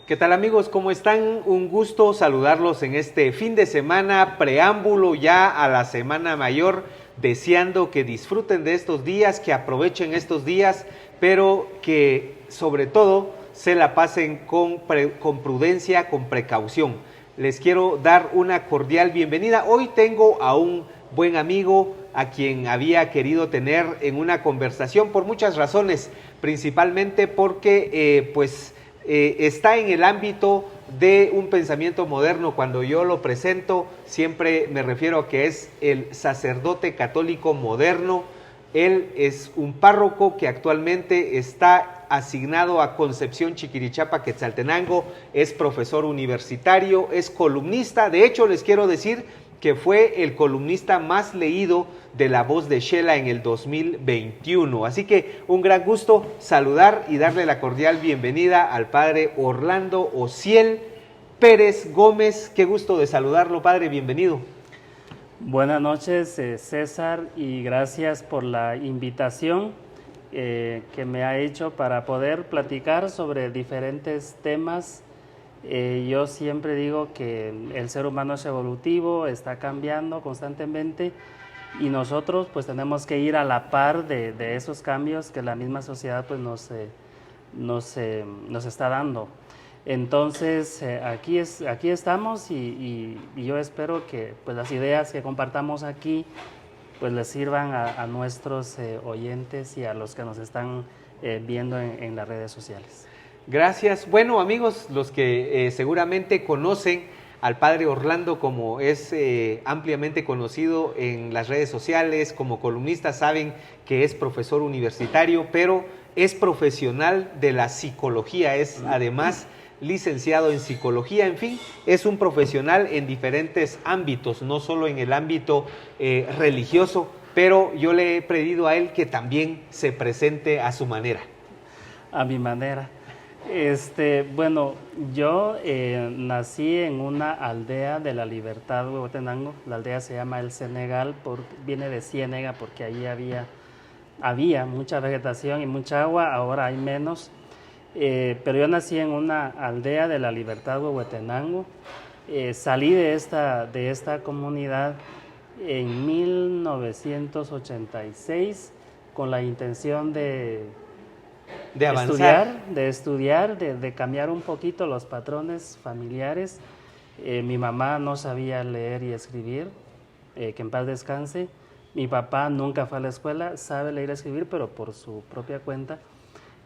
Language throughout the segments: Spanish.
¿Qué tal amigos? ¿Cómo están? Un gusto saludarlos en este fin de semana, preámbulo ya a la Semana Mayor, deseando que disfruten de estos días, que aprovechen estos días, pero que sobre todo se la pasen con prudencia, con precaución. Les quiero dar una cordial bienvenida. Hoy tengo a un buen amigo a quien había querido tener en una conversación por muchas razones, principalmente porque está en el ámbito de un pensamiento moderno. Cuando yo lo presento, siempre me refiero a que es el sacerdote católico moderno. Él es un párroco que actualmente está asignado a Concepción Chiquirichapa, Quetzaltenango, es profesor universitario, es columnista. De hecho, les quiero decir que fue el columnista más leído de La Voz de Xela en el 2021. Así que un gran gusto saludar y darle la cordial bienvenida al padre Orlando Ociel Pérez Gómez. Qué gusto de saludarlo, padre, bienvenido. Buenas noches, César, y gracias por la invitación que me ha hecho para poder platicar sobre diferentes temas. Yo siempre digo que el ser humano es evolutivo, está cambiando constantemente y nosotros pues tenemos que ir a la par de esos cambios que la misma sociedad pues nos está dando. Entonces aquí estamos y yo espero que pues las ideas que compartamos aquí pues les sirvan a nuestros oyentes y a los que nos están viendo en las redes sociales. Gracias. Bueno, amigos, los que seguramente conocen al padre Orlando, como es ampliamente conocido en las redes sociales, como columnista, saben que es profesor universitario, pero es profesional de la psicología, es además licenciado en psicología, en fin, es un profesional en diferentes ámbitos, no solo en el ámbito religioso, pero yo le he pedido a él que también se presente a su manera. A mi manera. Bueno, yo nací en una aldea de la Libertad, Huehuetenango. La aldea se llama El Senegal, viene de Ciénega porque allí había mucha vegetación y mucha agua, ahora hay menos. Pero yo nací en una aldea de la Libertad, Huehuetenango. Salí de esta comunidad en 1986 con la intención de avanzar. estudiar, de cambiar un poquito los patrones familiares. Mi mamá no sabía leer y escribir, que en paz descanse. Mi papá nunca fue a la escuela, sabe leer y escribir, pero por su propia cuenta.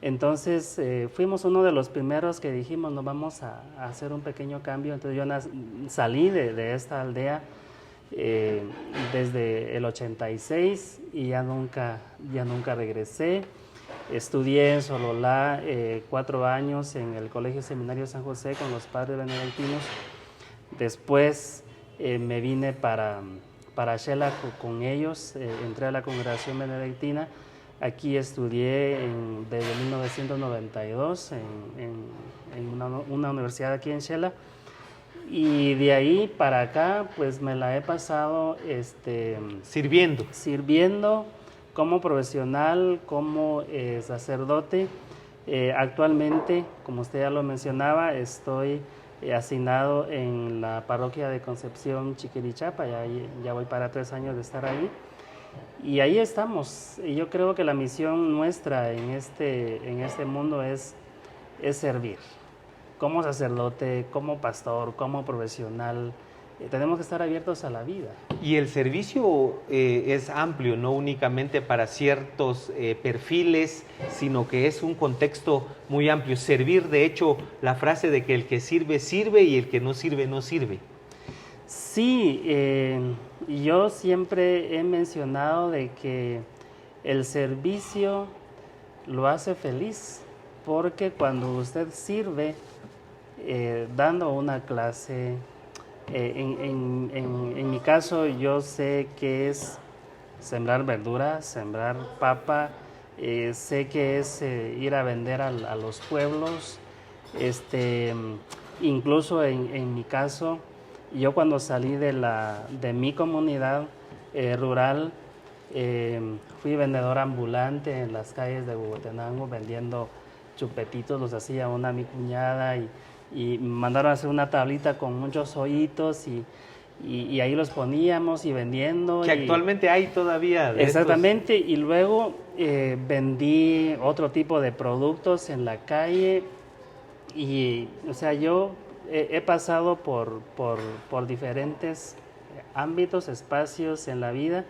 Entonces fuimos uno de los primeros que dijimos, nos vamos a hacer un pequeño cambio. Entonces yo salí de esta aldea desde el 86 y ya nunca regresé. Estudié en Sololá 4 años en el Colegio Seminario San José con los padres benedictinos. Después me vine para Xela con ellos, entré a la congregación benedictina. Aquí estudié desde 1992 en una universidad aquí en Xela. Y de ahí para acá pues me la he pasado sirviendo como profesional, como sacerdote. Actualmente, como usted ya lo mencionaba, estoy asignado en la parroquia de Concepción Chiquirichapa, ya voy para 3 años de estar ahí. Y ahí estamos. Y yo creo que la misión nuestra en este mundo es servir. Como sacerdote, como pastor, como profesional, tenemos que estar abiertos a la vida. Y el servicio es amplio, no únicamente para ciertos perfiles, sino que es un contexto muy amplio. Servir, de hecho, la frase de que el que sirve, sirve y el que no sirve, no sirve. Sí, yo siempre he mencionado de que el servicio lo hace feliz, porque cuando usted sirve dando una clase, en mi caso yo sé que es sembrar verdura, sembrar papa, sé que es ir a vender a los pueblos, incluso en mi caso, yo cuando salí de mi comunidad rural, fui vendedor ambulante en las calles de Huehuetenango vendiendo chupetitos, los hacía mi cuñada y mandaron a hacer una tablita con muchos hoyitos y ahí los poníamos y vendiendo. Que actualmente hay todavía de exactamente, estos. Y luego vendí otro tipo de productos en la calle y, o sea, yo he pasado por diferentes ámbitos, espacios en la vida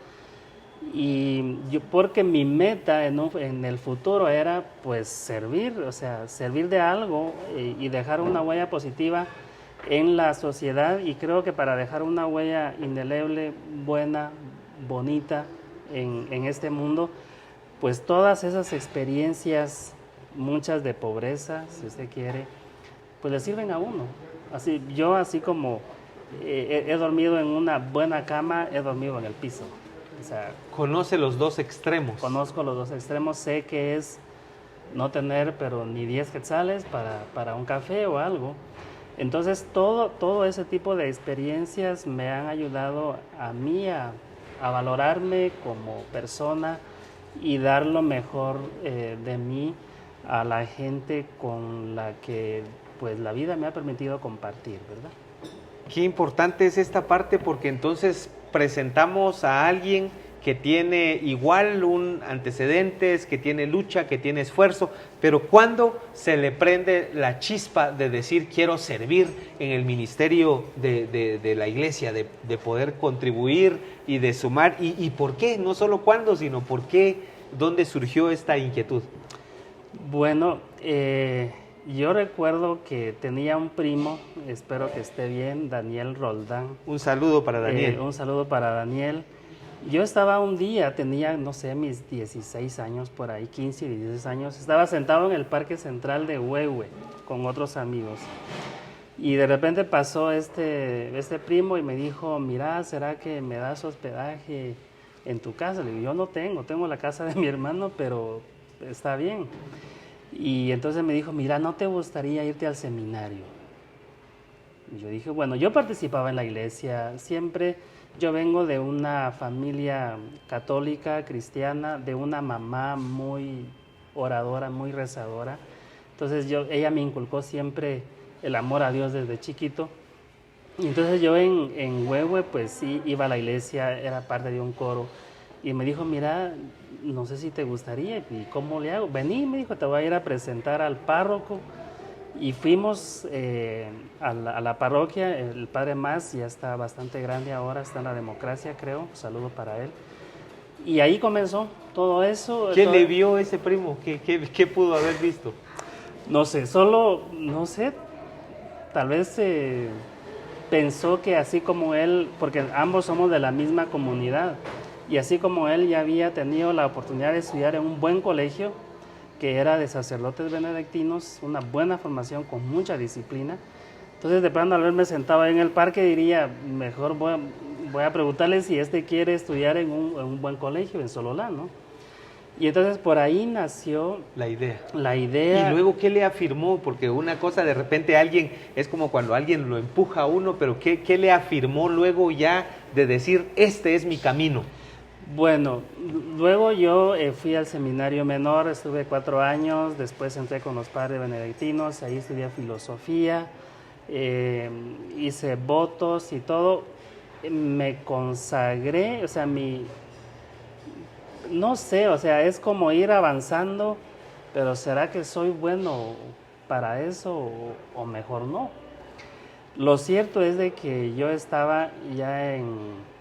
y yo, porque mi meta en el futuro era pues servir, o sea, servir de algo y dejar una huella positiva en la sociedad, y creo que para dejar una huella indeleble, buena, bonita en este mundo, pues todas esas experiencias, muchas de pobreza, si usted quiere, pues le sirven a uno. Así, yo así como he dormido en una buena cama, he dormido en el piso. O sea, conoce los dos extremos. Conozco los dos extremos, sé que es no tener pero ni 10 quetzales para un café o algo. Entonces todo ese tipo de experiencias me han ayudado a mí a valorarme como persona y dar lo mejor de mí a la gente con la que pues la vida me ha permitido compartir, ¿verdad? Qué importante es esta parte, porque entonces presentamos a alguien que tiene igual un antecedentes, que tiene lucha, que tiene esfuerzo, pero ¿cuándo se le prende la chispa de decir quiero servir en el ministerio de la iglesia, de poder contribuir y de sumar? ¿Y por qué? No solo cuándo, sino por qué, dónde surgió esta inquietud. Bueno, yo recuerdo que tenía un primo, espero que esté bien, Daniel Roldán. Un saludo para Daniel. Un saludo para Daniel. Yo estaba un día, tenía, no sé, mis 16 años por ahí, 15 y 16 años, estaba sentado en el Parque Central de Huehue con otros amigos. Y de repente pasó este primo y me dijo, mira, ¿será que me das hospedaje en tu casa? Le digo, yo no tengo la casa de mi hermano, pero está bien. Y entonces me dijo, mira, ¿no te gustaría irte al seminario? Y yo dije, bueno, yo participaba en la iglesia, siempre, yo vengo de una familia católica, cristiana, de una mamá muy oradora, muy rezadora. Entonces ella me inculcó siempre el amor a Dios desde chiquito. Y entonces yo en Huehue, pues sí, iba a la iglesia, era parte de un coro. Y me dijo, mira, no sé si te gustaría, ¿y cómo le hago? Vení, me dijo, te voy a ir a presentar al párroco. Y fuimos a la parroquia, el padre Más ya está bastante grande ahora, está en la Democracia, creo, un saludo para él. Y ahí comenzó todo eso. ¿Qué le vio ese primo? ¿Qué pudo haber visto? No sé, no sé, tal vez pensó que así como él, porque ambos somos de la misma comunidad, y así como él ya había tenido la oportunidad de estudiar en un buen colegio, que era de sacerdotes benedictinos, una buena formación con mucha disciplina. Entonces de pronto al verme sentado ahí en el parque diría, mejor voy a preguntarle si quiere estudiar en un buen colegio, en Sololá, ¿no? Y entonces por ahí nació la idea. Y luego, ¿qué le afirmó? Porque una cosa, de repente alguien, es como cuando alguien lo empuja a uno, pero ¿qué le afirmó luego ya de decir, este es mi camino? Bueno, luego yo fui al seminario menor, estuve 4 años, después entré con los padres benedictinos, ahí estudié filosofía, hice votos y todo, me consagré, o sea, no sé, o sea, es como ir avanzando, pero ¿será que soy bueno para eso o mejor no? Lo cierto es de que yo estaba ya en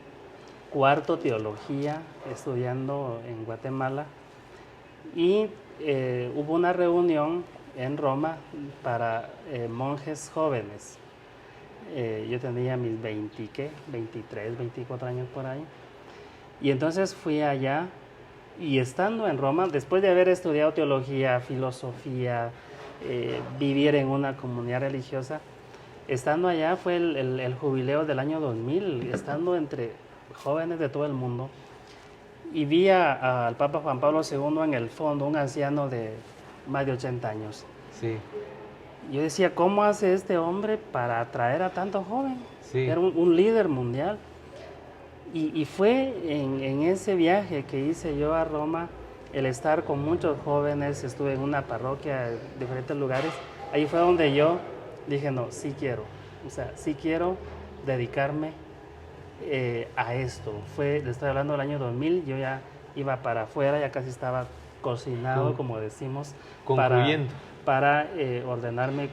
cuarto teología, estudiando en Guatemala, y hubo una reunión en Roma para monjes jóvenes. Yo tenía mis 23, 24 años por ahí, y entonces fui allá, y estando en Roma, después de haber estudiado teología, filosofía, vivir en una comunidad religiosa, estando allá fue el jubileo del año 2000, estando entre jóvenes de todo el mundo, y vi al Papa Juan Pablo II en el fondo, un anciano de más de 80 años. Sí. Yo decía, ¿cómo hace este hombre para atraer a tanto joven? Sí. Era un líder mundial. Y fue en ese viaje que hice yo a Roma, el estar con muchos jóvenes, estuve en una parroquia, en diferentes lugares, ahí fue donde yo dije, no, sí quiero, o sea, sí quiero dedicarme a esto. Le estoy hablando del año 2000, yo ya iba para afuera, ya casi estaba cocinado, como decimos, concluyendo. para ordenarme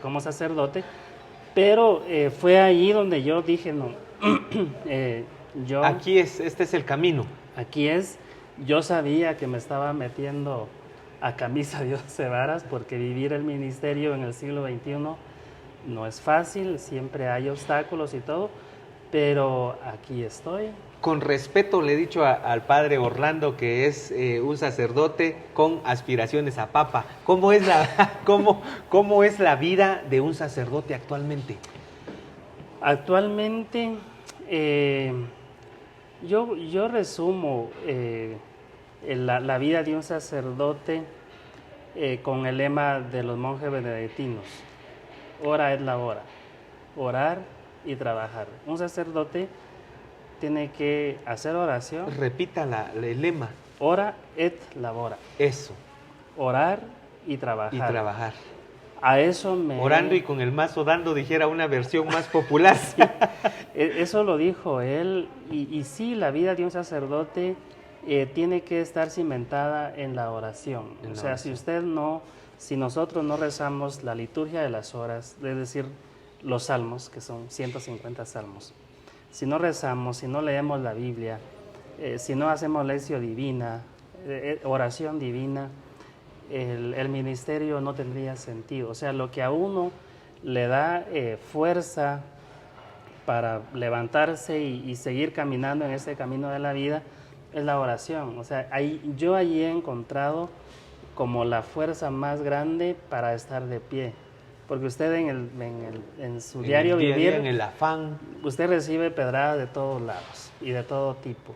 como sacerdote, pero fue ahí donde yo dije, no, este es el camino. Aquí es, yo sabía que me estaba metiendo a camisa de 11 varas, porque vivir el ministerio en el siglo XXI no es fácil, siempre hay obstáculos y todo, pero aquí estoy. Con respeto le he dicho al padre Orlando que es un sacerdote con aspiraciones a papa. ¿Cómo es cómo es la vida de un sacerdote actualmente? Actualmente, yo resumo la vida de un sacerdote con el lema de los monjes benedictinos: ora et labora, orar y trabajar. Un sacerdote tiene que hacer oración. Repita el lema. Ora et labora. Eso. Orar y trabajar. Y trabajar. A eso Orando y con el mazo dando, dijera una versión más popular. Sí, eso lo dijo él. Y sí, la vida de un sacerdote tiene que estar cimentada en la oración. O sea, si nosotros no rezamos la liturgia de las horas, es decir, los salmos, que son 150 salmos, si no rezamos, si no leemos la Biblia, si no hacemos lección divina, oración divina, el ministerio no tendría sentido. O sea, lo que a uno le da fuerza para levantarse y seguir caminando en ese camino de la vida es la oración. O sea, yo allí he encontrado como la fuerza más grande para estar de pie. Porque usted en su diario vivir, en el afán, usted recibe pedradas de todos lados y de todo tipo.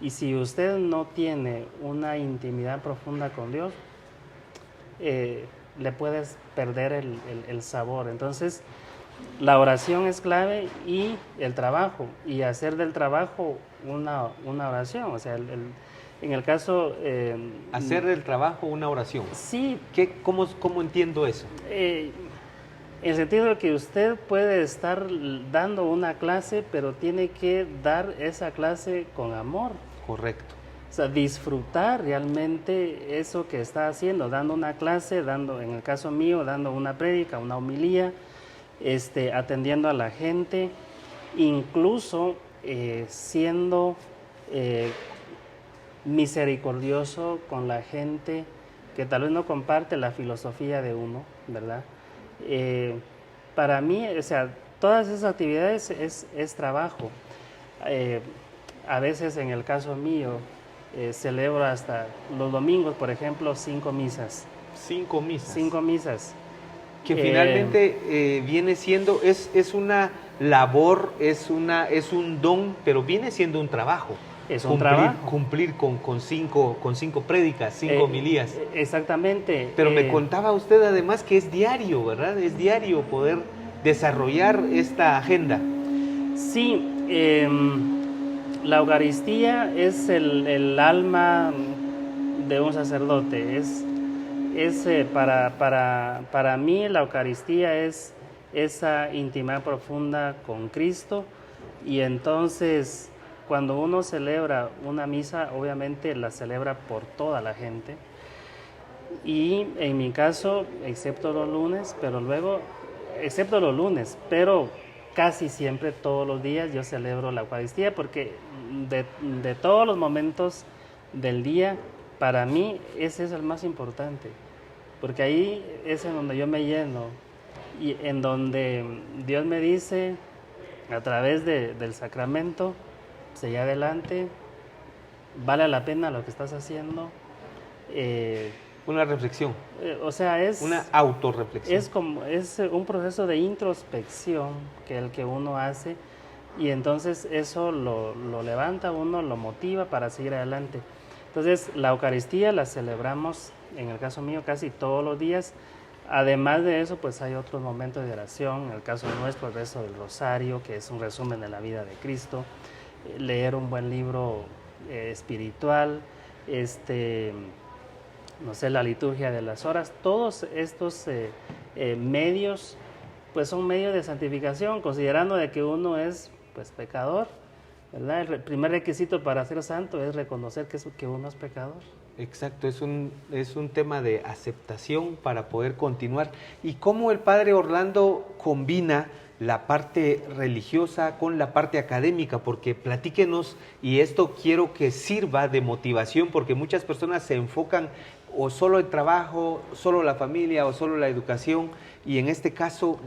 Y si usted no tiene una intimidad profunda con Dios, le puedes perder el sabor. Entonces, la oración es clave, y el trabajo, y hacer del trabajo una oración. O sea, en el caso... hacer del trabajo una oración. Sí. ¿Cómo entiendo eso? En el sentido de que usted puede estar dando una clase, pero tiene que dar esa clase con amor. Correcto. O sea, disfrutar realmente eso que está haciendo, dando una clase, en el caso mío, dando una prédica, una homilía, atendiendo a la gente, incluso siendo misericordioso con la gente que tal vez no comparte la filosofía de uno, ¿verdad? Para mí, o sea, todas esas actividades es trabajo. A veces, en el caso mío, celebro hasta los domingos, por ejemplo, 5 misas. 5 misas. 5 misas. Que finalmente viene siendo, es una labor, es un don, pero viene siendo un trabajo. Es un trabajo. Cumplir con cinco prédicas, 5 homilías. Exactamente. Pero me contaba usted además que es diario, ¿verdad? Es diario poder desarrollar esta agenda. Sí, la Eucaristía es el alma de un sacerdote. Para mí la Eucaristía es esa intimidad profunda con Cristo, y entonces cuando uno celebra una misa, obviamente la celebra por toda la gente, y en mi caso, excepto los lunes, pero casi siempre todos los días yo celebro la Eucaristía, porque de todos los momentos del día, para mí ese es el más importante, porque ahí es en donde yo me lleno, y en donde Dios me dice, a través del sacramento: sigue adelante, vale la pena lo que estás haciendo. Una reflexión. O sea, es una autorreflexión. Es un proceso de introspección que uno hace, y entonces eso lo levanta a uno, lo motiva para seguir adelante. Entonces, la Eucaristía la celebramos, en el caso mío, casi todos los días. Además de eso, pues hay otros momentos de oración. En el caso nuestro, el rezo del rosario, que es un resumen de la vida de Cristo. Leer un buen libro espiritual, no sé, la liturgia de las horas. Todos estos medios pues son medios de santificación, considerando de que uno es pues pecador, ¿verdad? El primer requisito para ser santo es reconocer que uno es pecador. Exacto, es un tema de aceptación para poder continuar. ¿Y cómo el padre Orlando combina la parte religiosa con la parte académica? Porque platíquenos, y esto quiero que sirva de motivación, porque muchas personas se enfocan o solo el trabajo, solo la familia o solo la educación, y en este caso,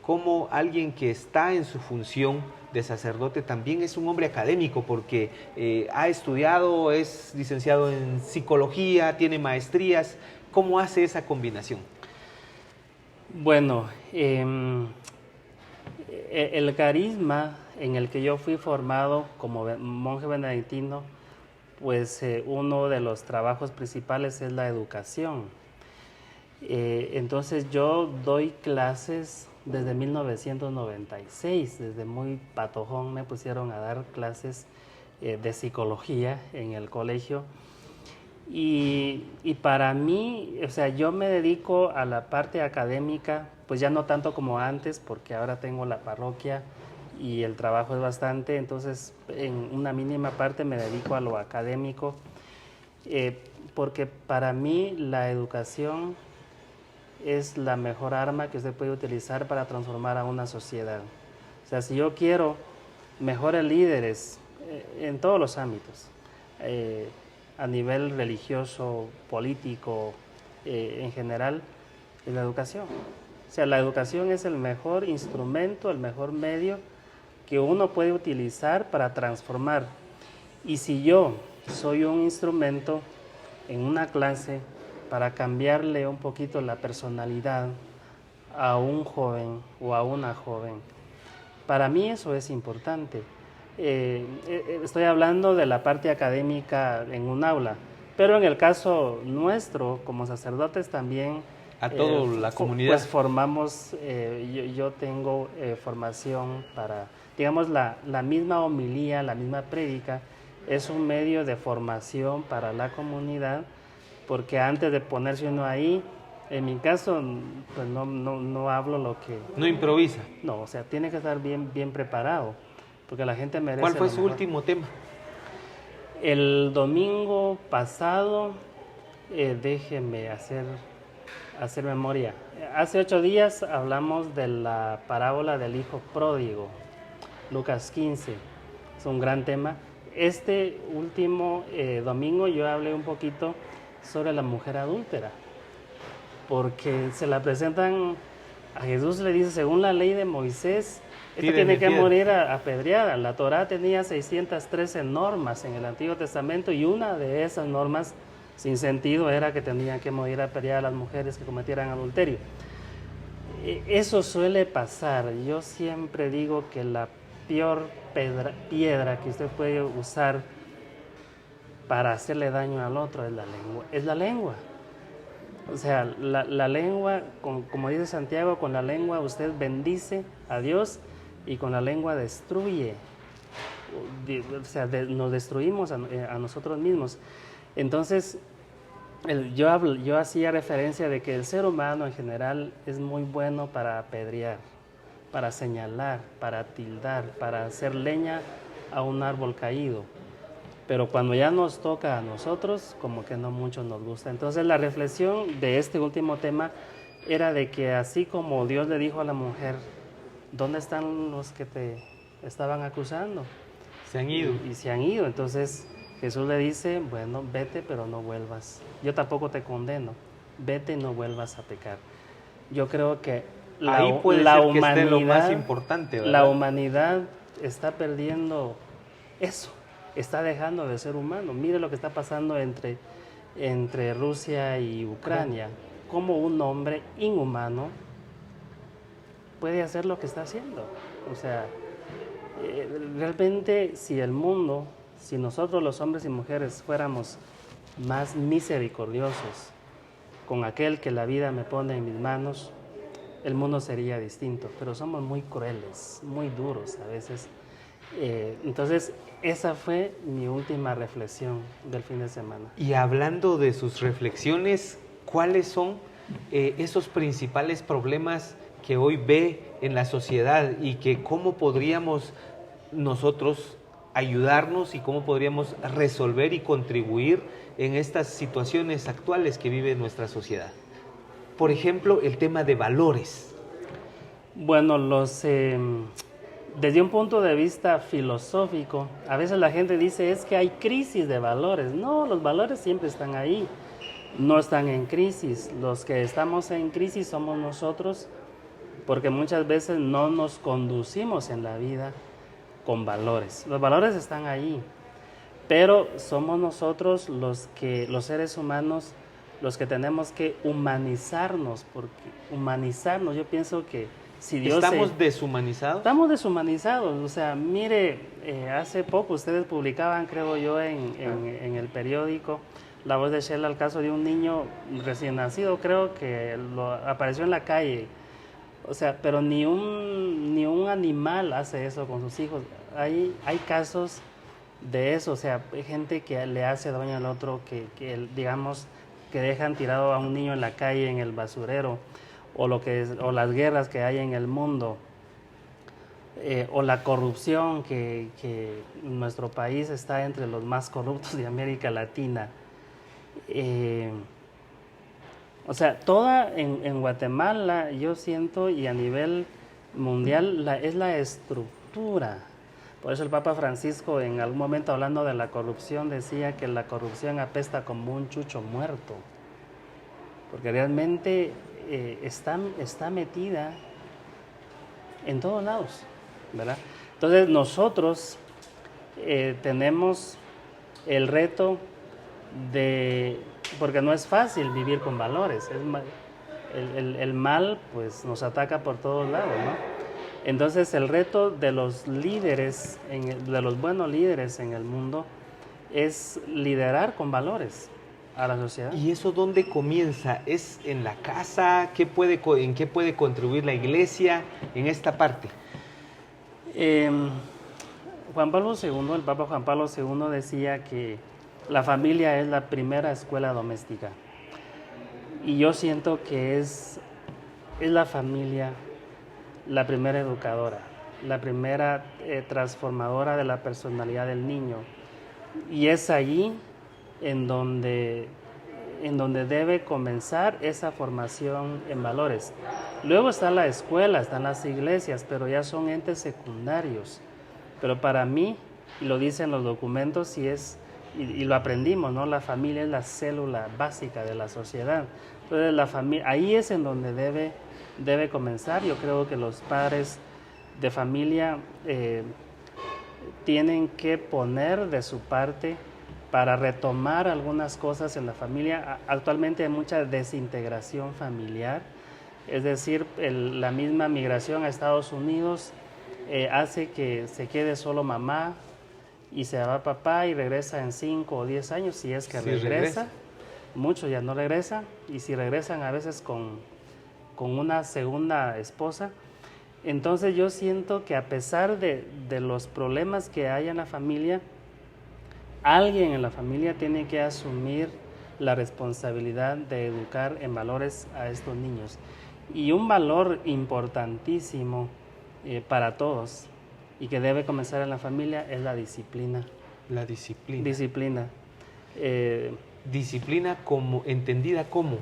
como alguien que está en su función de sacerdote también es un hombre académico, porque ha estudiado, es licenciado en psicología, tiene maestrías. ¿Cómo hace esa combinación? Bueno, el carisma en el que yo fui formado como monje benedictino, pues uno de los trabajos principales es la educación. Entonces yo doy clases desde 1996, desde muy patojón me pusieron a dar clases de psicología en el colegio. Y para mí, o sea, yo me dedico a la parte académica, pues ya no tanto como antes, porque ahora tengo la parroquia y el trabajo es bastante, entonces en una mínima parte me dedico a lo académico, porque para mí la educación es la mejor arma que usted puede utilizar para transformar a una sociedad. O sea, si yo quiero mejores líderes en todos los ámbitos, a nivel religioso, político, en general, es la educación. O sea, la educación es el mejor instrumento, el mejor medio que uno puede utilizar para transformar. Y si yo soy un instrumento en una clase para cambiarle un poquito la personalidad a un joven o a una joven, para mí eso es importante. Estoy hablando de la parte académica en un aula, pero en el caso nuestro, como sacerdotes también, a toda la comunidad. Pues formamos, yo tengo formación para, digamos, la misma homilía, la misma prédica, es un medio de formación para la comunidad, porque antes de ponerse uno ahí, en mi caso, pues no hablo lo que... No improvisa. No, o sea, tiene que estar bien preparado, porque la gente merece... ¿Cuál fue su último tema? El domingo pasado, déjeme hacer memoria. Hace 8 días hablamos de la parábola del hijo pródigo, Lucas 15. Es un gran tema. Este último domingo yo hablé un poquito sobre la mujer adúltera, porque se la presentan a Jesús, le dice, según la ley de Moisés, esta tiene que morir apedreada. La Torá tenía 613 normas en el Antiguo Testamento y una de esas normas sin sentido era que tenían que morir apedreadas las mujeres que cometieran adulterio. Eso suele pasar. Yo siempre digo que la peor piedra que usted puede usar para hacerle daño al otro es la lengua. Es la lengua. O sea, la lengua, como dice Santiago, con la lengua usted bendice a Dios y con la lengua destruye. O sea, nos destruimos a nosotros mismos. Entonces, yo hacía referencia de que el ser humano en general es muy bueno para apedrear, para señalar, para tildar, para hacer leña a un árbol caído. Pero cuando ya nos toca a nosotros, como que no mucho nos gusta. Entonces la reflexión de este último tema era de que así como Dios le dijo a la mujer, ¿dónde están los que te estaban acusando? Se han ido. Y se han ido. Entonces Jesús le dice, bueno, vete pero no vuelvas. Yo tampoco te condeno. Vete y no vuelvas a pecar. Yo creo que la humanidad, que esté lo más importante, ¿verdad? La humanidad está perdiendo eso. Está dejando de ser humano. Mire lo que está pasando entre Rusia y Ucrania. Cómo un hombre inhumano puede hacer lo que está haciendo. O sea, realmente si el mundo, si nosotros los hombres y mujeres fuéramos más misericordiosos con aquel que la vida me pone en mis manos, el mundo sería distinto. Pero somos muy crueles, muy duros a veces. Entonces, esa fue mi última reflexión del fin de semana. Y hablando de sus reflexiones, ¿cuáles son esos principales problemas que hoy ve en la sociedad y que cómo podríamos nosotros ayudarnos y cómo podríamos resolver y contribuir en estas situaciones actuales que vive nuestra sociedad. Por ejemplo, el tema de valores. Bueno, desde un punto de vista filosófico, a veces la gente dice es que hay crisis de valores. No, los valores siempre están ahí, no están en crisis. Los que estamos en crisis somos nosotros, porque muchas veces no nos conducimos en la vida con valores. Los valores están ahí, pero somos nosotros los seres humanos, los que tenemos que humanizarnos, porque humanizarnos, yo pienso que si Dios ¿Estamos deshumanizados? Estamos deshumanizados, o sea, mire, hace poco ustedes publicaban, creo yo, en el periódico La Voz de Shela, el caso de un niño recién nacido, creo que apareció en la calle. O sea, pero ni un animal hace eso con sus hijos. Hay casos de eso, o sea, hay gente que le hace daño al otro, que digamos, que dejan tirado a un niño en la calle, en el basurero, o las guerras que hay en el mundo, o la corrupción, que nuestro país está entre los más corruptos de América Latina. O sea, en Guatemala yo siento, y a nivel mundial, es la estructura. Por eso el Papa Francisco, en algún momento hablando de la corrupción, decía que la corrupción apesta como un chucho muerto, porque realmente está metida en todos lados, ¿verdad? Entonces nosotros tenemos el reto porque no es fácil vivir con valores, el mal pues nos ataca por todos lados, ¿no? Entonces el reto de los líderes, de los buenos líderes en el mundo, es liderar con valores a la sociedad. ¿Y eso dónde comienza? ¿Es en la casa? ¿En qué puede contribuir la iglesia en esta parte? Juan Pablo II, el Papa Juan Pablo II decía que la familia es la primera escuela doméstica. Y yo siento que es la familia la primera educadora, la primera transformadora de la personalidad del niño. Y es allí en donde debe comenzar esa formación en valores. Luego está la escuela, están las iglesias, pero ya son entes secundarios. Pero para mí, y lo dicen los documentos, y lo aprendimos, ¿no? La familia es la célula básica de la sociedad. Entonces ahí es en donde debe comenzar. Yo creo que los padres de familia tienen que poner de su parte para retomar algunas cosas en la familia. Actualmente hay mucha desintegración familiar, es decir, la misma migración a Estados Unidos hace que se quede solo mamá y se va papá y regresa en 5 o 10 años, si es que regresa. Muchos ya no regresan, y si regresan a veces con una segunda esposa. Entonces yo siento que a pesar de los problemas que hay en la familia, alguien en la familia tiene que asumir la responsabilidad de educar en valores a estos niños. Y un valor importantísimo para todos, y que debe comenzar en la familia, es la disciplina. La disciplina. Disciplina. Disciplina entendida como.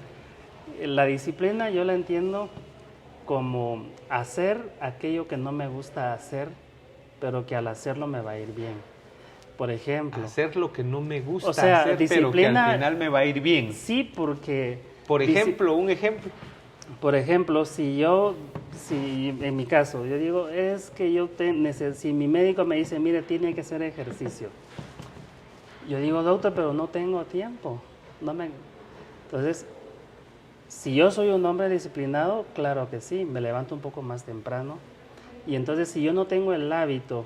La disciplina yo la entiendo como hacer aquello que no me gusta hacer, pero que al hacerlo me va a ir bien. Por ejemplo, hacer lo que no me gusta hacer, pero que al final me va a ir bien. Sí, porque... Por ejemplo, un ejemplo. Por ejemplo, si en mi caso, yo digo, es que si mi médico me dice, mire, tiene que hacer ejercicio. Yo digo, doctor, pero no tengo tiempo. Entonces, si yo soy un hombre disciplinado, claro que sí, me levanto un poco más temprano. Y entonces, si yo no tengo el hábito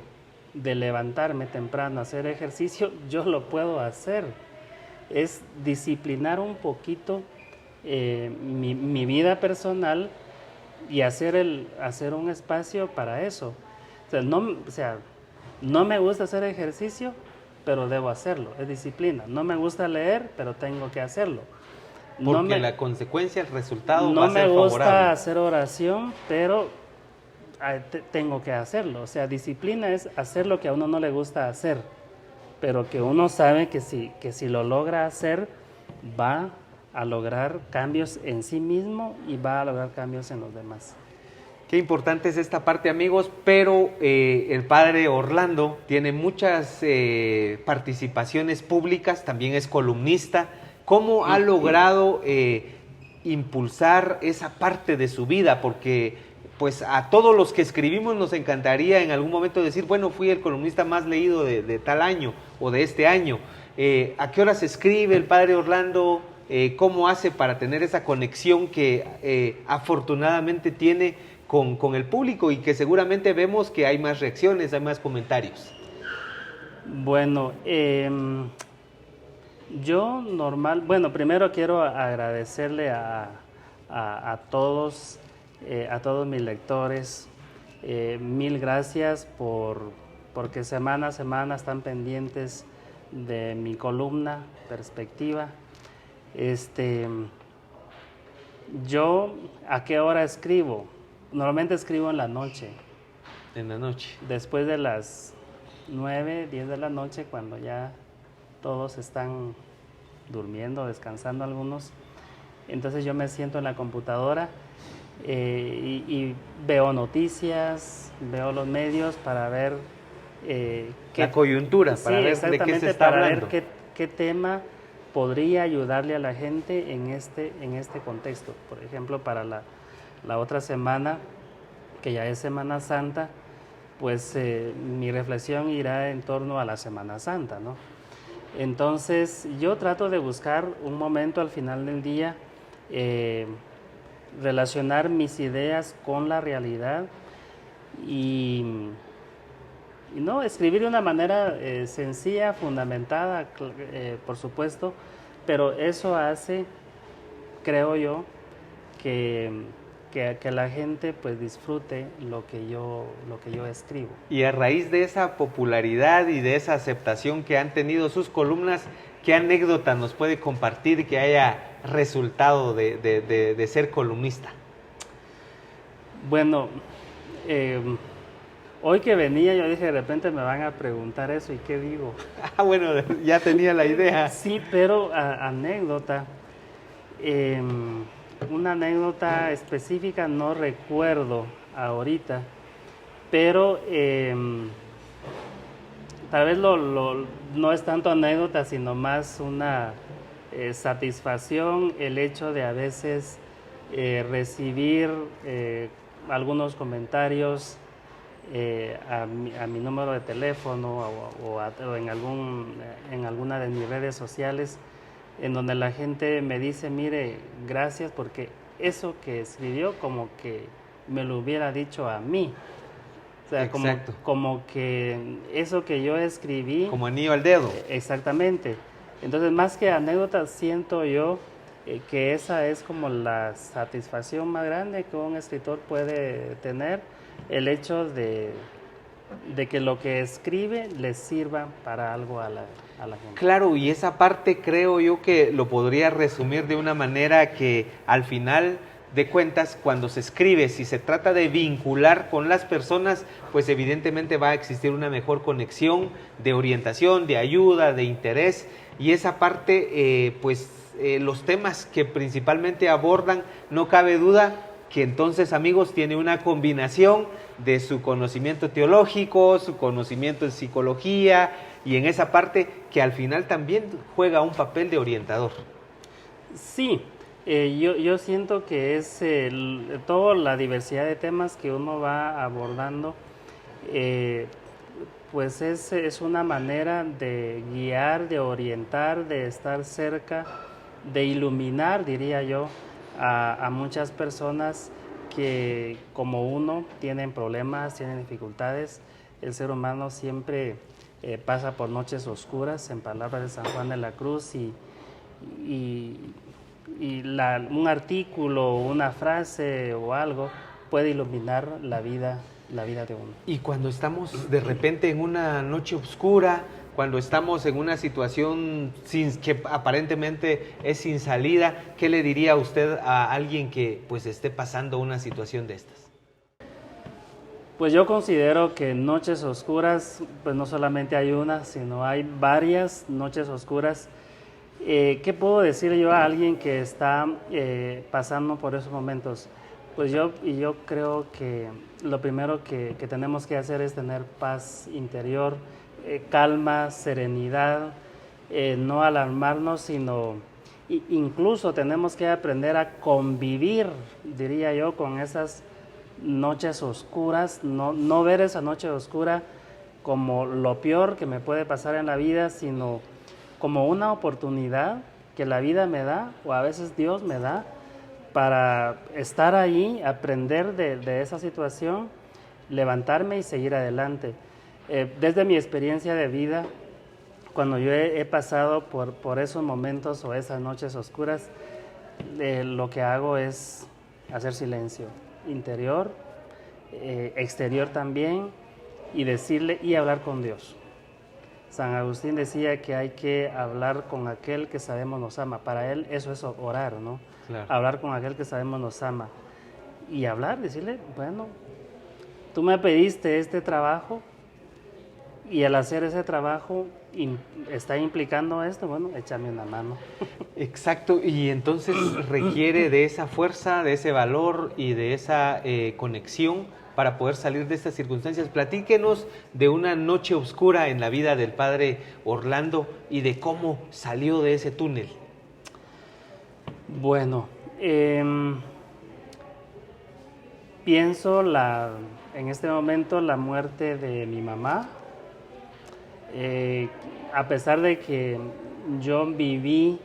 de levantarme temprano a hacer ejercicio, yo lo puedo hacer. Es disciplinar un poquito mi vida personal y hacer un espacio para eso. O sea, no me gusta hacer ejercicio, pero debo hacerlo, es disciplina. No me gusta leer, pero tengo que hacerlo. porque la consecuencia, el resultado va a No ser me gusta favorable. hacer oración, pero tengo que hacerlo. O sea, disciplina es hacer lo que a uno no le gusta hacer, pero que uno sabe que si lo logra hacer, va a lograr cambios en sí mismo y va a lograr cambios en los demás. Qué importante es esta parte, amigos, pero el padre Orlando tiene muchas participaciones públicas, también es columnista. ¿Cómo ha logrado impulsar esa parte de su vida? Porque pues a todos los que escribimos nos encantaría en algún momento decir, bueno, fui el columnista más leído de tal año o de este año. ¿A qué horas escribe el padre Orlando? ¿Cómo hace para tener esa conexión que afortunadamente tiene con el público y que seguramente vemos que hay más reacciones, hay más comentarios? Bueno, primero quiero agradecerle a todos mis lectores. Mil gracias porque semana a semana están pendientes de mi columna Perspectiva. Yo, ¿a qué hora escribo? Normalmente escribo en la noche. En la noche. Después de las 9, 10 de la noche, cuando ya todos están durmiendo, descansando algunos. Entonces yo me siento en la computadora y veo noticias, veo los medios para ver la coyuntura, para ver de qué se está hablando. Ver qué tema podría ayudarle a la gente en este contexto. Por ejemplo, para la otra semana, que ya es Semana Santa, pues mi reflexión irá en torno a la Semana Santa, ¿no? Entonces yo trato de buscar un momento al final del día, relacionar mis ideas con la realidad y no, escribir de una manera sencilla, fundamentada, por supuesto, pero eso hace, creo yo, que la gente pues disfrute lo que yo escribo. Y a raíz de esa popularidad y de esa aceptación que han tenido sus columnas, ¿qué anécdota nos puede compartir que haya resultado de ser columnista? Bueno, hoy que venía yo dije, de repente me van a preguntar eso y qué digo. Ah, bueno, ya tenía la idea. Sí, pero anécdota. Una anécdota específica no recuerdo ahorita, pero tal vez no es tanto anécdota, sino más una satisfacción el hecho de a veces recibir algunos comentarios a mi número de teléfono o en alguna de mis redes sociales, en donde la gente me dice, mire, gracias porque eso que escribió como que me lo hubiera dicho a mí. O sea, como que eso que yo escribí... Como anillo al dedo. Exactamente. Entonces, más que anécdotas, siento yo que esa es como la satisfacción más grande que un escritor puede tener, el hecho de que lo que escribe le sirva para algo a la gente. Claro, y esa parte creo yo que lo podría resumir de una manera que al final de cuentas, cuando se escribe, si se trata de vincular con las personas, pues evidentemente va a existir una mejor conexión de orientación, de ayuda, de interés, y esa parte, los temas que principalmente abordan, no cabe duda que entonces, amigos, tiene una combinación de su conocimiento teológico, su conocimiento en psicología, y en esa parte que al final también juega un papel de orientador. Sí, yo siento que es toda la diversidad de temas que uno va abordando, pues es una manera de guiar, de orientar, de estar cerca, de iluminar, diría yo, a muchas personas que, como uno, tienen problemas, tienen dificultades. El ser humano siempre pasa por noches oscuras, en palabras de San Juan de la Cruz, un artículo, una frase o algo puede iluminar la vida de uno. Y cuando estamos de repente en una noche oscura, cuando estamos en una situación que aparentemente es sin salida, ¿qué le diría usted a alguien que pues esté pasando una situación de estas? Pues yo considero que noches oscuras, pues no solamente hay una, sino hay varias noches oscuras. ¿Qué puedo decir yo a alguien que está pasando por esos momentos? Pues yo creo que lo primero que tenemos que hacer es tener paz interior, calma, serenidad, no alarmarnos, sino incluso tenemos que aprender a convivir, diría yo, con esas noches oscuras, no ver esa noche oscura como lo peor que me puede pasar en la vida, sino como una oportunidad que la vida me da, o a veces Dios me da, para estar ahí, aprender de esa situación, levantarme y seguir adelante. Desde mi experiencia de vida, cuando yo he pasado por esos momentos o esas noches oscuras, lo que hago es hacer silencio interior, exterior también, y decirle y hablar con Dios. San Agustín decía que hay que hablar con aquel que sabemos nos ama. Para él eso es orar, ¿no? Claro. Hablar con aquel que sabemos nos ama. Y hablar, decirle, bueno, tú me pediste este trabajo y al hacer ese trabajo está implicando esto, bueno, échame una mano. Exacto, y entonces requiere de esa fuerza, de ese valor y de esa conexión para poder salir de estas circunstancias. Platíquenos de una noche oscura en la vida del padre Orlando y de cómo salió de ese túnel. Bueno, pienso en este momento la muerte de mi mamá. A pesar de que yo viví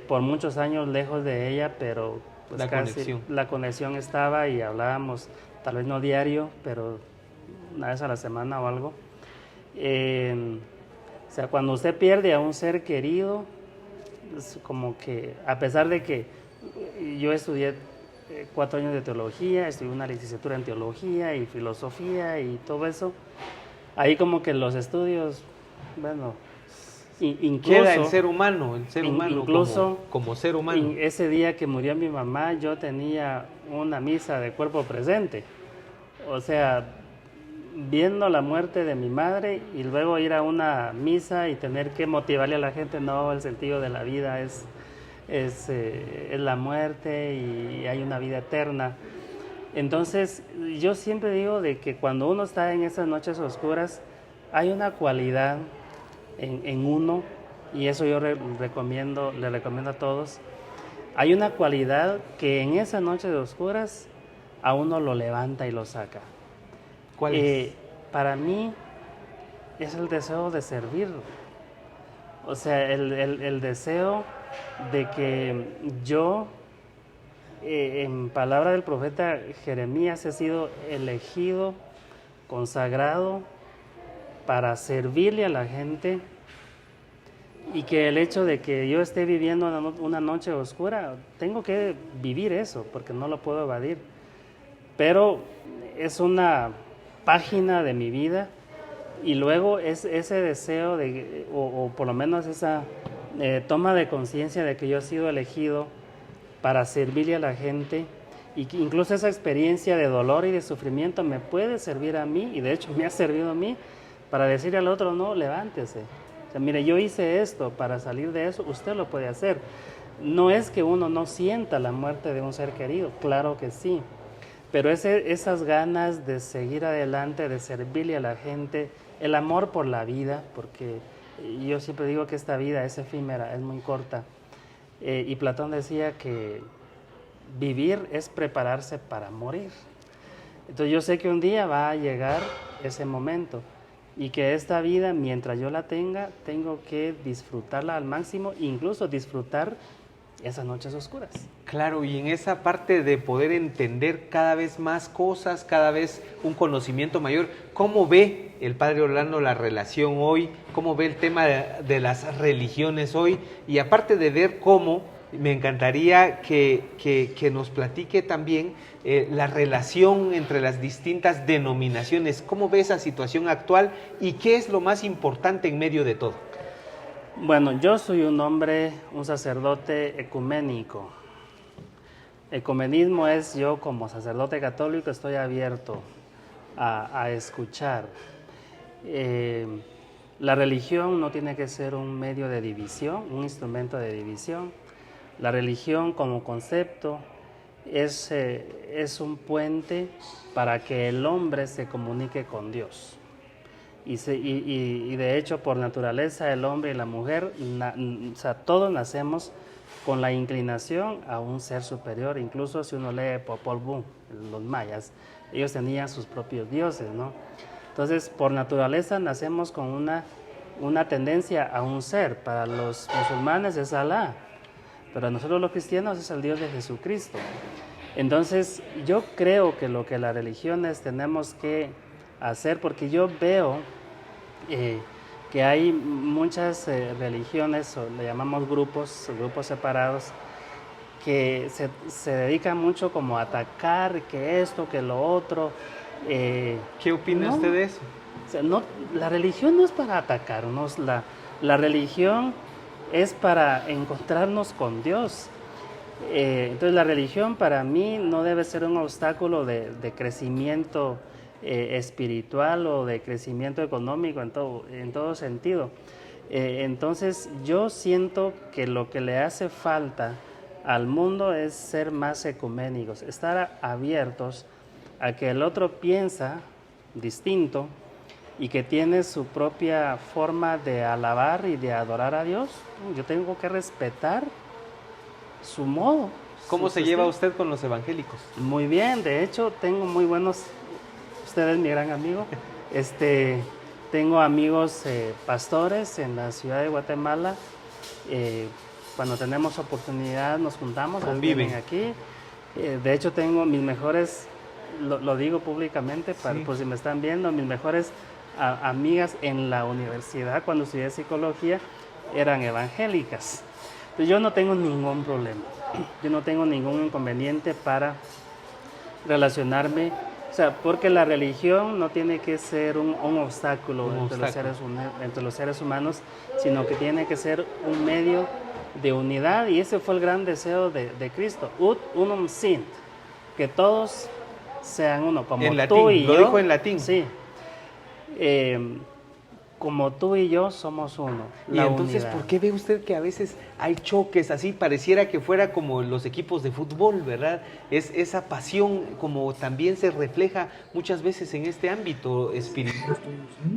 por muchos años lejos de ella, pero pues la conexión estaba y hablábamos, tal vez no diario, pero una vez a la semana o algo. O sea, cuando usted pierde a un ser querido, es como que, a pesar de que yo estudié 4 años de teología, estudié una licenciatura en teología y filosofía y todo eso, ahí como que los estudios, bueno, incluso queda el ser humano incluso como ser humano. Ese día que murió mi mamá, yo tenía una misa de cuerpo presente. O sea, viendo la muerte de mi madre y luego ir a una misa y tener que motivarle a la gente, no, el sentido de la vida es la muerte y hay una vida eterna. Entonces, yo siempre digo de que cuando uno está en esas noches oscuras, hay una cualidad en uno, y eso yo le recomiendo a todos. Hay una cualidad que en esas noches oscuras a uno lo levanta y lo saca. ¿Cuál es? Para mí es el deseo de servir. O sea, el deseo de que yo, en palabra del profeta Jeremías, he sido elegido, consagrado para servirle a la gente, y que el hecho de que yo esté viviendo una noche oscura, tengo que vivir eso, porque no lo puedo evadir. Pero es una página de mi vida, y luego es ese deseo o por lo menos esa toma de conciencia de que yo he sido elegido para servirle a la gente, y que incluso esa experiencia de dolor y de sufrimiento me puede servir a mí, y de hecho me ha servido a mí, para decirle al otro, no, levántese. O sea, mire, yo hice esto para salir de eso, usted lo puede hacer. No es que uno no sienta la muerte de un ser querido, claro que sí, pero esas ganas de seguir adelante, de servirle a la gente, el amor por la vida, porque yo siempre digo que esta vida es efímera, es muy corta, y Platón decía que vivir es prepararse para morir. Entonces yo sé que un día va a llegar ese momento, y que esta vida, mientras yo la tenga, tengo que disfrutarla al máximo, incluso disfrutar esas noches oscuras. Claro, y en esa parte de poder entender cada vez más cosas, cada vez un conocimiento mayor, ¿cómo ve el padre Orlando la relación hoy? ¿Cómo ve el tema de las religiones hoy? Y aparte de ver cómo, Me encantaría que nos platique también la relación entre las distintas denominaciones. ¿Cómo ve esa situación actual y qué es lo más importante en medio de todo? Bueno, yo soy un sacerdote ecuménico. Ecumenismo es yo como sacerdote católico estoy abierto a escuchar. La religión no tiene que ser un medio de división, un instrumento de división. La religión como concepto es un puente para que el hombre se comunique con Dios. Y de hecho, por naturaleza, el hombre y la mujer, o sea, todos nacemos con la inclinación a un ser superior. Incluso si uno lee Popol Vuh, los mayas, ellos tenían sus propios dioses, ¿no? Entonces, por naturaleza nacemos con una tendencia a un ser. Para los musulmanes es Alá, pero a nosotros los cristianos es el Dios de Jesucristo. Entonces, yo creo que lo que las religiones tenemos que hacer, porque yo veo que hay muchas religiones, o le llamamos grupos separados, que se dedican mucho como a atacar, que esto, que lo otro. ¿Qué opina usted de eso? O sea, no, la religión no es para atacarnos, la religión es para encontrarnos con Dios. Entonces la religión para mí no debe ser un obstáculo de crecimiento espiritual o de crecimiento económico en todo sentido. Entonces yo siento que lo que le hace falta al mundo es ser más ecuménicos, estar abiertos a que el otro piensa distinto y que tiene su propia forma de alabar y de adorar a Dios. Yo tengo que respetar su modo. ¿Cómo se lleva usted con los evangélicos? Muy bien, de hecho tengo muy buenos, usted es mi gran amigo, tengo amigos pastores en la ciudad de Guatemala, cuando tenemos oportunidad nos juntamos, conviven aquí, de hecho tengo mis mejores, lo digo públicamente, por si me están viendo, mis mejores amigas en la universidad cuando estudié psicología eran evangélicas. Entonces yo no tengo ningún problema, yo no tengo ningún inconveniente para relacionarme, o sea, porque la religión no tiene que ser un obstáculo entre los seres humanos, sino que tiene que ser un medio de unidad, y ese fue el gran deseo de Cristo, ut unum sint, que todos sean uno, como en tú latín, y lo yo. dijo en latín. Sí. Como tú y yo somos uno. Y entonces, unidad. ¿Por qué ve usted que a veces hay choques así? Pareciera que fuera como los equipos de fútbol, ¿verdad? Esa pasión como también se refleja muchas veces en este ámbito espiritual.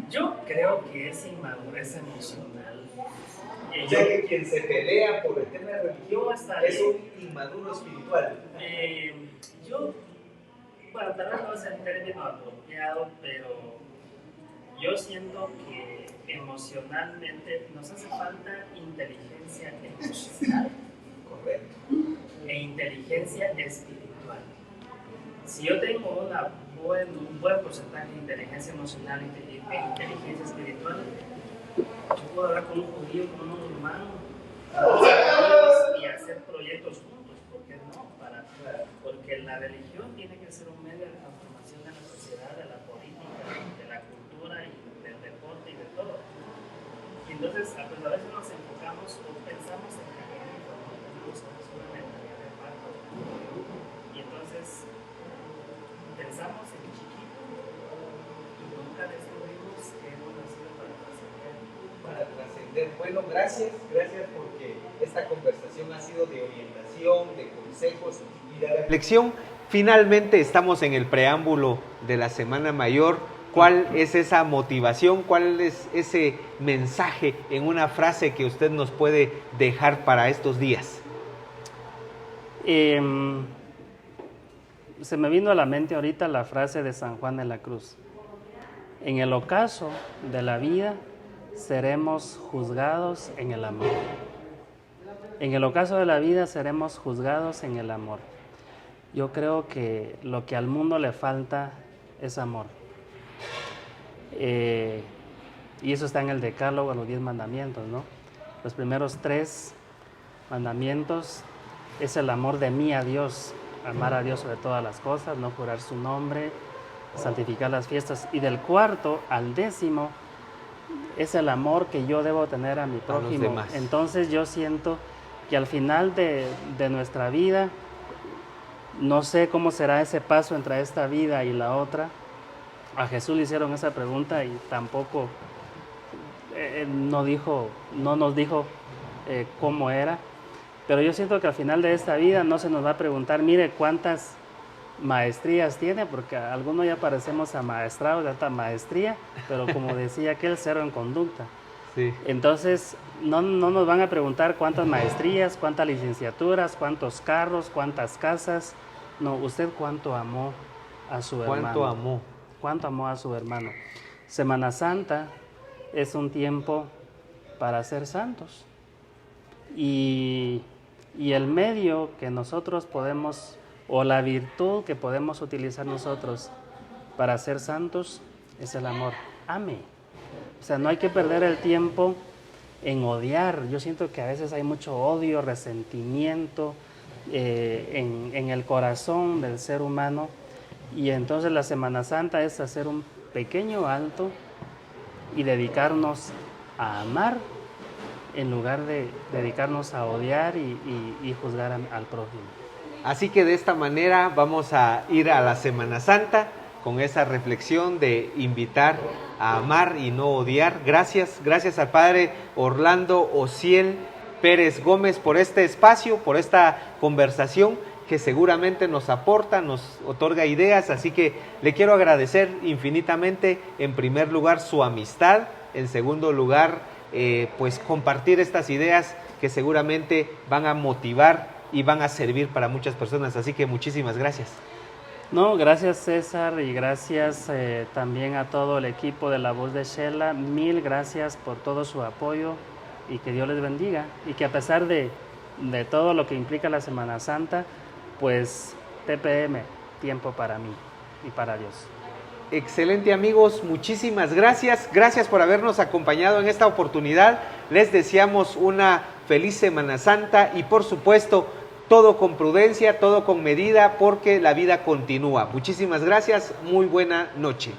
Yo creo que es inmadurez emocional. Ya que quien se pelea por el tema de religión es un inmaduro espiritual. Bueno, tal vez no es el término apropiado, pero yo siento que emocionalmente nos hace falta inteligencia emocional. Correcto. E inteligencia espiritual. Si yo tengo un buen porcentaje de inteligencia emocional e inteligencia espiritual, yo puedo hablar con un judío, con un musulmán, y hacer proyectos juntos. ¿Por qué no? Porque la religión tiene que ser un medio de transformación de la sociedad, de la política, de la cultura y del deporte y de todo. Y entonces, pues a veces nos enfocamos o pensamos en pequeñito, ¿no? Tenemos una mentalidad de parto. Y entonces pensamos en chiquito y nunca descubrimos que hemos nacido para trascender. Para trascender. Bueno, gracias porque esta conversación ha sido de orientación, de consejos y de reflexión. Finalmente estamos en el preámbulo de la Semana Mayor. ¿Cuál es esa motivación? ¿Cuál es ese mensaje en una frase que usted nos puede dejar para estos días? Se me vino a la mente ahorita la frase de San Juan de la Cruz. En el ocaso de la vida seremos juzgados en el amor. En el ocaso de la vida seremos juzgados en el amor. Yo creo que lo que al mundo le falta es amor. Y eso está en el Decálogo, en los 10 mandamientos, ¿no? Los primeros 3 mandamientos es el amor de mí a Dios, amar a Dios sobre todas las cosas, no jurar su nombre, santificar las fiestas. Y del 4 al 10 es el amor que yo debo tener a mi prójimo. Entonces yo siento que al final de nuestra vida, no sé cómo será ese paso entre esta vida y la otra. A Jesús le hicieron esa pregunta y tampoco no nos dijo cómo era. Pero yo siento que al final de esta vida no se nos va a preguntar, mire cuántas maestrías tiene, porque algunos ya parecemos amaestrados de alta maestría, pero como decía aquel, 0 en conducta. Sí. Entonces no nos van a preguntar cuántas maestrías, cuántas licenciaturas, cuántos carros, cuántas casas. No, usted cuánto amó a su hermano. ¿Cuánto amó a su hermano? Semana Santa es un tiempo para ser santos. Y el medio que nosotros podemos, o la virtud que podemos utilizar nosotros para ser santos, es el amor. Ame. O sea, no hay que perder el tiempo en odiar. Yo siento que a veces hay mucho odio, resentimiento en el corazón del ser humano. Y entonces la Semana Santa es hacer un pequeño alto y dedicarnos a amar en lugar de dedicarnos a odiar y juzgar al prójimo. Así que de esta manera vamos a ir a la Semana Santa con esa reflexión de invitar a amar y no odiar. Gracias al Padre Orlando Ociel Pérez Gómez por este espacio, por esta conversación que seguramente nos aporta, nos otorga ideas, así que le quiero agradecer infinitamente, en primer lugar, su amistad, en segundo lugar, pues compartir estas ideas que seguramente van a motivar y van a servir para muchas personas, así que muchísimas gracias. No, gracias César y gracias también a todo el equipo de La Voz de Xela, 1000 gracias por todo su apoyo y que Dios les bendiga y que a pesar de todo lo que implica la Semana Santa, pues TPM, tiempo para mí y para Dios. Excelente amigos, muchísimas gracias por habernos acompañado en esta oportunidad. Les deseamos una feliz Semana Santa y por supuesto todo con prudencia, todo con medida porque la vida continúa. Muchísimas gracias, muy buena noche.